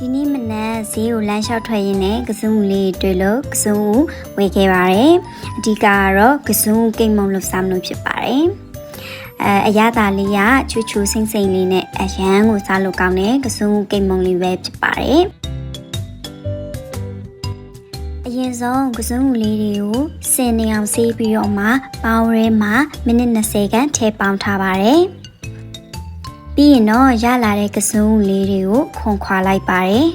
ဒီနေ့မနက်ဈေးကိုလမ်းလျှောက်ထွက်ရင်းနဲ့ကစုံလေးတွေ့လို့ကစုံကိုဝယ်ခဲ့ပါတယ်။အဓိကကတော့ကစုံကိတ်မုံလို့စားမလို့ဖြစ်ပါတယ်။အရသာလေးကချူချူစိမ့်စိမ့်လေးနဲ့အရန်ကိုစားလို့ကောင်းတဲ့ကစုံကိတ်မုံလေးပဲဖြစ်ပါတယ်။အရင်ဆုံးကစုံလေးတွေကိုစင်နေအောင်ဆေးပြီးတော့မှပေါင်းရဲမှာမိနစ်20ခန့်ထည့်ပေါင်းထားပါတယ်။ပြီးရင်တော့ရလာတဲ့ကစုံလေးတွေကိုခွန်ခွာလိုက်ပါတယ်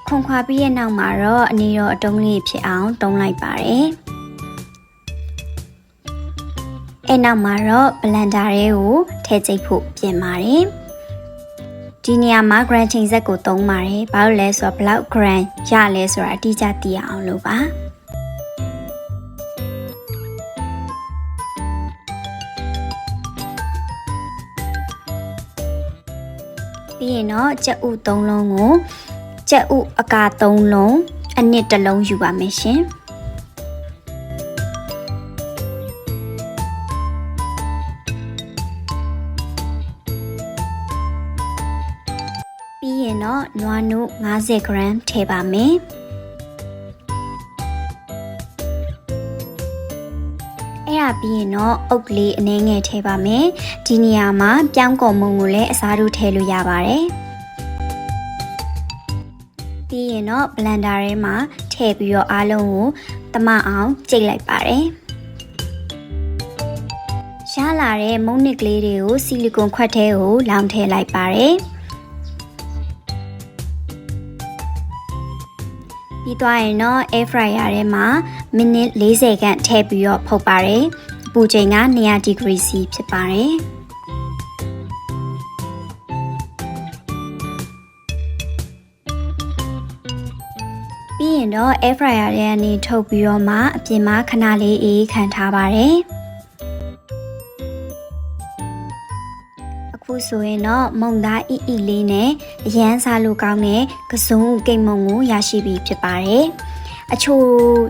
ခွန်ခွာပြီးရဲ့နောက်မှာတော့အနည်းတော့အတုံးလေးဖြစ်အောင်တုံးလိုက်ပါတယ်အဲ့နောက်မှာတော့ဘလန်ဒါတွေကိုထည့်ကြိတ်ဖို့ပြင်ပါတယ်ဒီနေရာမှာ grand ချိန်ဆက်ကိုသုံးပါတယ်ဘာလို့လဲဆိုတော့ဘလောက် grand ရလဲဆိုတာအတိအကျသိရအောင်လို့ပါပြီးရင်တော့ကြက်ဥ3လုံးကိုကြက်ဥအကာ3လုံးအနစ်1လုံးယူပါမယ်ရှင်ပြီးရင်တော့နွားနို့50 gram ထည့်ပါမယ်အဲ့ဒါပြီးရင်တော့အုတ်ကလေးအနည်းငယ်ထည့်ပါမယ်ဒီနေရာမှာပြောင်းကုန်မုံကိုလည်းအစားထိုးထည့်လို့ရပါတယ်ပြီးရင်တော့ဘလန်ဒါထဲမှာထည့်ပြီးတော့အားလုံးကိုတမအောင်ကြိတ်လိုက်ပါတယ်ရလာတဲ့မုံနစ်ကလေးတွေကိုဆီလီကွန်ခွက်ထဲကိုလောင်းထည့်လိုက်ပါတယ်ပြီးသွားရင်တော့ air fryer ထဲမှာမိနစ်40ခန့်ထည့်ပြီးတော့ဖုတ်ပါတယ်။အပူချိန်က200 degree C ဖြစ်ပါတယ်။ပြီးရင်တော့ air fryer ထဲကနေထုတ်ပြီးတော့မှအပြင်မှာခဏလေးအေးခံထားပါတယ်။အခုဆိုရင်တော့မုံသားအီအီလေးနဲ့အရန်စားလို့ကောင်းတဲ့ကစုံကိတ်မုံကိုရရှိပြီဖြစ်ပါတယ်။အချို့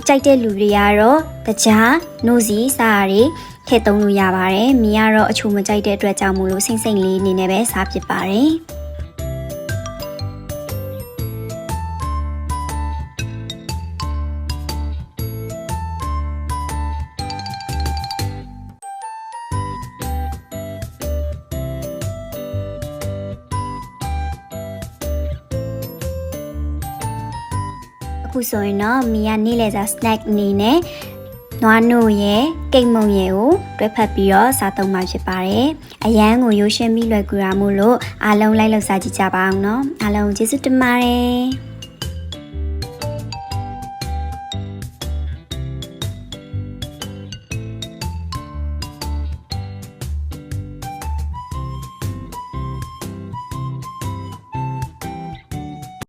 ကြိုက်တဲ့လူတွေကတော့တကြားနို့စီစားရည်ထည့်သုံးလို့ရပါတယ်။မီကတော့အချို့မကြိုက်တဲ့အတွက်ကြောင့်မို့လို့စိမ့်စိမ့်လေးအနေနဲ့ပဲစားဖြစ်ပါတယ်။အခုဆိုရင်တော့မီယာနေ့လည်စာ snack အနေနဲ့နွားနို့ရဲ့ကိတ်မုံရဲ့ကိုတွဲဖက်ပြီးတော့စားသုံးမှာဖြစ်ပါတယ်။အရန်ကိုရိုးရှင်းပြီးလွယ်ကူတာမို့လို့အားလုံးလိုက်လောက်စားကြည့်ကြပါအောင်နော်။အားလုံးကျေးဇူးတင်ပါတယ်။